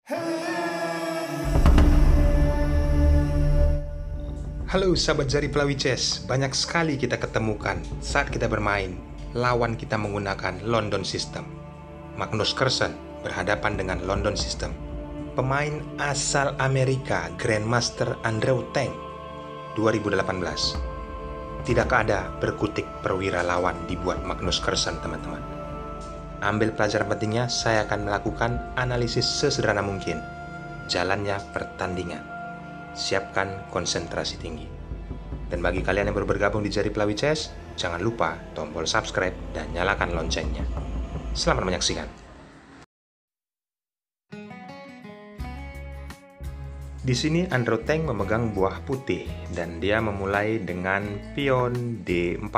Halo sahabat Jari Pelawi Chess, banyak sekali kita ketemukan saat kita bermain. Lawan kita menggunakan London System. Magnus Carlsen berhadapan dengan London System. Pemain asal Amerika, Grandmaster Andrew Tang 2018. Tidakkah ada berkutik perwira lawan dibuat Magnus Carlsen, teman-teman? Ambil pelajaran pentingnya, saya akan melakukan analisis sesederhana mungkin jalannya pertandingan. Siapkan konsentrasi tinggi. Dan bagi kalian yang baru bergabung di Jari Pelawi Chess, jangan lupa tombol subscribe dan nyalakan loncengnya. Selamat menyaksikan. Di sini Andrew Tang memegang buah putih dan dia memulai dengan pion D4.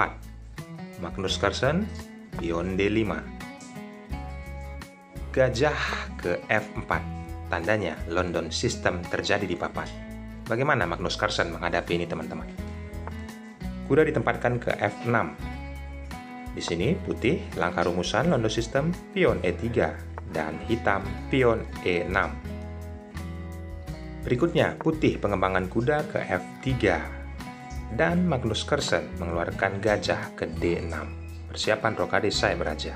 Magnus Carlsen pion D5. Gajah ke F4. Tandanya London System terjadi di papan. Bagaimana Magnus Carlsen menghadapi ini, teman-teman? Kuda ditempatkan ke F6. Di sini putih langkah rumusan London System pion E3 dan hitam pion E6. Berikutnya putih pengembangan kuda ke F3 dan Magnus Carlsen mengeluarkan gajah ke D6. Persiapan rokade saya beraja.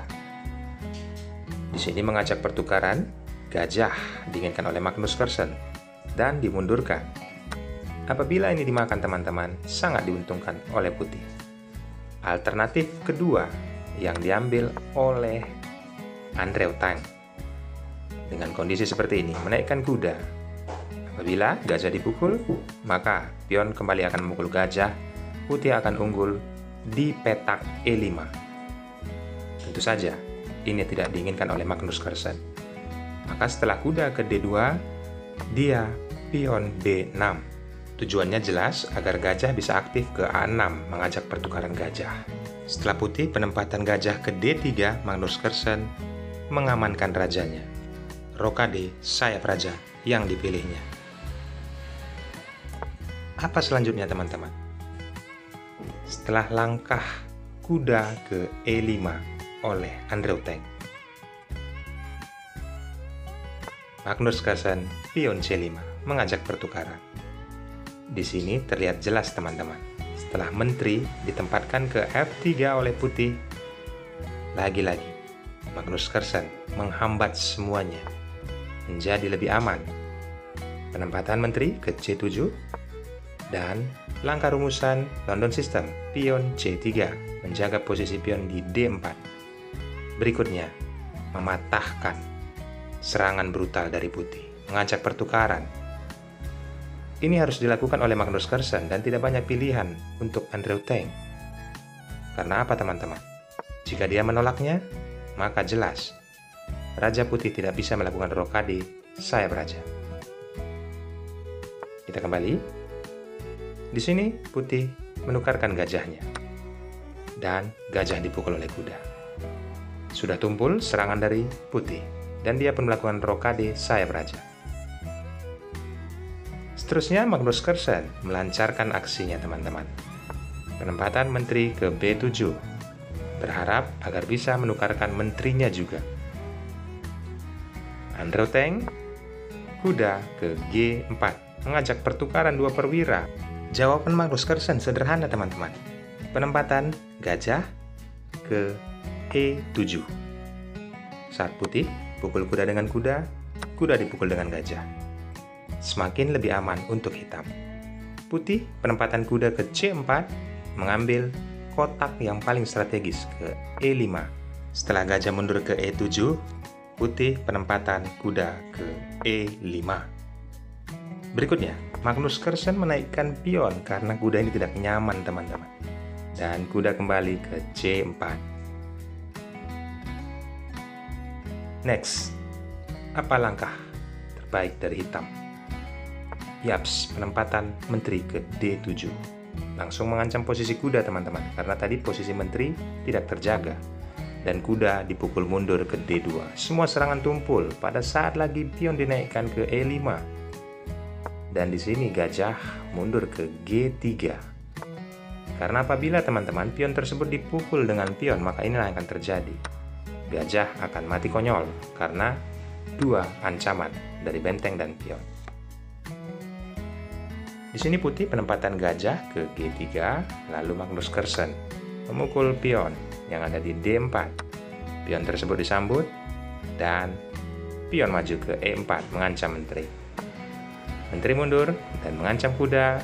Di sini mengajak pertukaran, gajah diinginkan oleh Magnus Carlsen dan dimundurkan. Apabila ini dimakan, teman-teman, sangat diuntungkan oleh putih. Alternatif kedua yang diambil oleh Andrew Tang. Dengan kondisi seperti ini, menaikkan kuda. Apabila gajah dipukul, maka pion kembali akan memukul gajah. Putih akan unggul di petak E5. Tentu saja, ini tidak diinginkan oleh Magnus Carlsen. Maka setelah kuda ke D2, dia pion B6. Tujuannya jelas agar gajah bisa aktif ke A6 mengajak pertukaran gajah. Setelah putih penempatan gajah ke D3, Magnus Carlsen mengamankan rajanya. Rokade sayap raja yang dipilihnya. Apa selanjutnya, teman-teman? Setelah langkah kuda ke E5 oleh Andrew Tang, Magnus Carlsen pion C5 mengajak pertukaran. Di sini terlihat jelas, teman-teman. Setelah menteri ditempatkan ke F3 oleh putih, lagi-lagi Magnus Carlsen menghambat semuanya menjadi lebih aman. Penempatan menteri ke C7 dan langkah rumusan London System pion C3 menjaga posisi pion di D4. Berikutnya mematahkan serangan brutal dari putih, mengajak pertukaran. Ini harus dilakukan oleh Magnus Carlsen dan tidak banyak pilihan untuk Andrew Tang. Karena apa, teman-teman? Jika dia menolaknya, maka jelas Raja Putih tidak bisa melakukan rokade sayap raja. Kita kembali. Di sini putih menukarkan gajahnya dan gajah dipukul oleh kuda. Sudah tumpul serangan dari putih dan dia pun melakukan rokade sayap raja. Seterusnya Magnus Carlsen melancarkan aksinya, teman-teman. Penempatan menteri ke B7. Berharap agar bisa menukarkan menterinya juga. Andrew Tang kuda ke G4 mengajak pertukaran dua perwira. Jawaban Magnus Carlsen sederhana, teman-teman. Penempatan gajah ke E7. Saat putih pukul kuda dengan kuda, kuda dipukul dengan gajah. Semakin lebih aman untuk hitam. Putih penempatan kuda ke C4 mengambil kotak yang paling strategis ke E5. Setelah gajah mundur ke E7, putih penempatan kuda ke E5. Berikutnya, Magnus Carlsen menaikkan pion karena kuda ini tidak nyaman, teman-teman. Dan kuda kembali ke C4. Next, apa langkah terbaik dari hitam? Yaps, penempatan menteri ke D7. Langsung mengancam posisi kuda, teman-teman, karena tadi posisi menteri tidak terjaga. Dan kuda dipukul mundur ke D2. Semua serangan tumpul pada saat lagi pion dinaikkan ke E5. Dan di sini gajah mundur ke G3. Karena apabila teman-teman pion tersebut dipukul dengan pion, maka inilah yang akan terjadi. Gajah akan mati konyol karena dua ancaman dari benteng dan pion. Di sini putih penempatan gajah ke G3, lalu Magnus Carlsen memukul pion yang ada di D4. Pion tersebut disambut, dan pion maju ke E4 mengancam menteri. Menteri mundur dan mengancam kuda.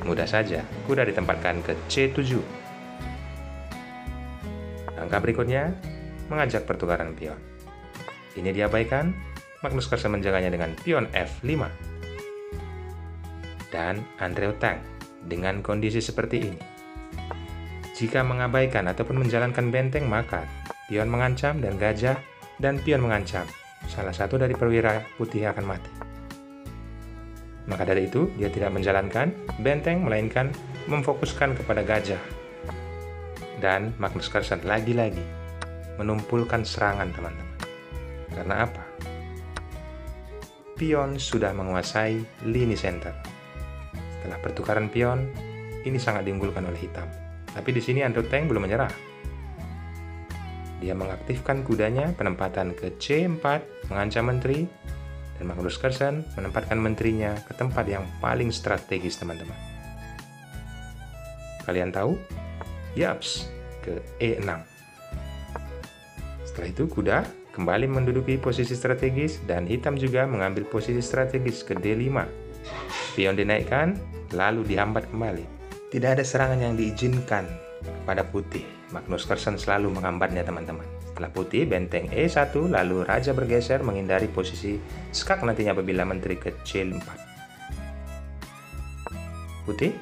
Mudah saja, kuda ditempatkan ke C7. Langkah berikutnya, mengajak pertukaran pion. Ini diabaikan, Magnus Carlsen menjaganya dengan pion F5. Dan Andrew Tang dengan kondisi seperti ini. Jika mengabaikan ataupun menjalankan benteng, maka pion mengancam dan gajah dan pion mengancam. Salah satu dari perwira putih akan mati. Maka dari itu, dia tidak menjalankan benteng, melainkan memfokuskan kepada gajah. Dan Magnus Carlsen lagi-lagi menumpulkan serangan, teman-teman. Karena apa? Pion sudah menguasai lini center. Setelah pertukaran pion, ini sangat diunggulkan oleh hitam. Tapi di sini Andrew Tang belum menyerah. Dia mengaktifkan kudanya, penempatan ke C4, mengancam menteri, dan Magnus Carlsen menempatkan menterinya ke tempat yang paling strategis, teman-teman. Kalian tahu? Yaps, ke E6. Setelah itu kuda kembali menduduki posisi strategis dan hitam juga mengambil posisi strategis ke D5. Pion dinaikkan, lalu dihambat kembali. Tidak ada serangan yang diizinkan kepada putih. Magnus Carlsen selalu menghambatnya, teman-teman. Setelah putih, benteng E1, lalu raja bergeser menghindari posisi skak nantinya apabila menteri ke C4. Putih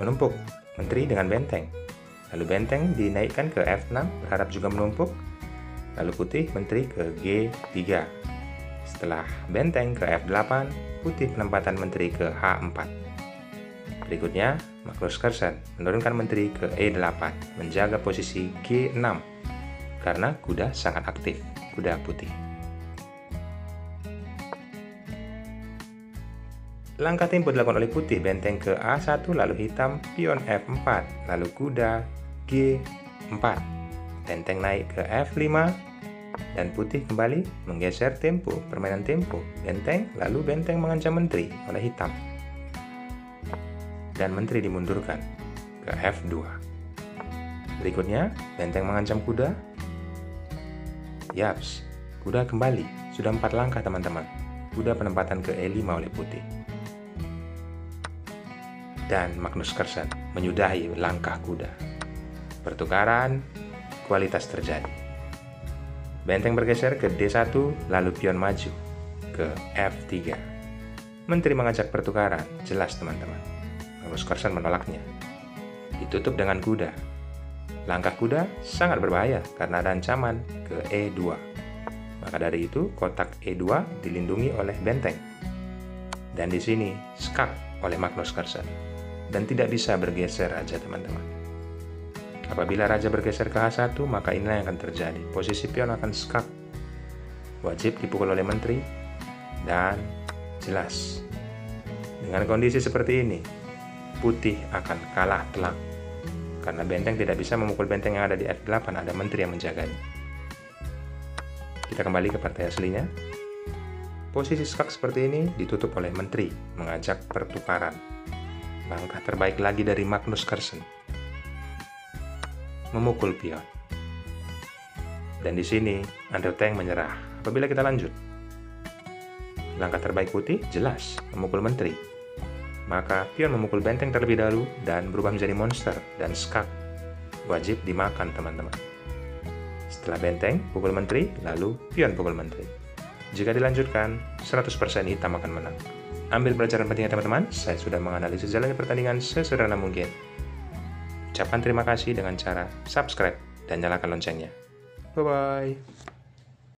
menumpuk menteri dengan benteng. Lalu benteng dinaikkan ke F6, berharap juga menumpuk. Lalu putih menteri ke G3. Setelah benteng ke F8, putih penempatan menteri ke H4. Berikutnya, Magnus Carlsen menurunkan menteri ke E8, menjaga posisi G6. Karena kuda sangat aktif, kuda putih. Langkah tempo dilakukan oleh putih, benteng ke A1, lalu hitam, pion F4, lalu kuda G4. Benteng naik ke F5, dan putih kembali menggeser tempo, permainan tempo. Benteng, lalu benteng mengancam menteri oleh hitam. Dan menteri dimundurkan ke F2. Berikutnya, benteng mengancam kuda. Yaps, kuda kembali. Sudah 4 langkah, teman-teman. Kuda penempatan ke E5 oleh putih. Dan Magnus Carlsen menyudahi langkah kuda. Pertukaran, kualitas terjadi. Benteng bergeser ke D1, lalu pion maju ke F3. Menteri mengajak pertukaran, jelas, teman-teman. Magnus Carlsen menolaknya. Ditutup dengan kuda. Langkah kuda sangat berbahaya karena ada ancaman ke E2. Maka dari itu, kotak E2 dilindungi oleh benteng. Dan di sini skak oleh Magnus Carlsen. Dan tidak bisa bergeser raja, teman-teman. Apabila raja bergeser ke H1, maka inilah yang akan terjadi. Posisi pion akan skak. Wajib dipukul oleh menteri. Dan jelas, dengan kondisi seperti ini, putih akan kalah telak. Karena benteng tidak bisa memukul benteng yang ada di F8, ada menteri yang menjaganya. Kita kembali ke partai aslinya. Posisi skak seperti ini ditutup oleh menteri, mengajak pertukaran. Langkah terbaik lagi dari Magnus Carlsen. Memukul pion. Dan di sini, Andrew Tang menyerah. Apabila kita lanjut. Langkah terbaik putih, jelas, memukul menteri. Maka pion memukul benteng terlebih dahulu dan berubah menjadi monster dan skak. Wajib dimakan, teman-teman. Setelah benteng, pukul menteri, lalu pion pukul menteri. Jika dilanjutkan, 100% hitam akan menang. Ambil pelajaran pentingnya, teman-teman. Saya sudah menganalisis jalannya pertandingan sesederhana mungkin. Ucapkan terima kasih dengan cara subscribe dan nyalakan loncengnya. Bye-bye.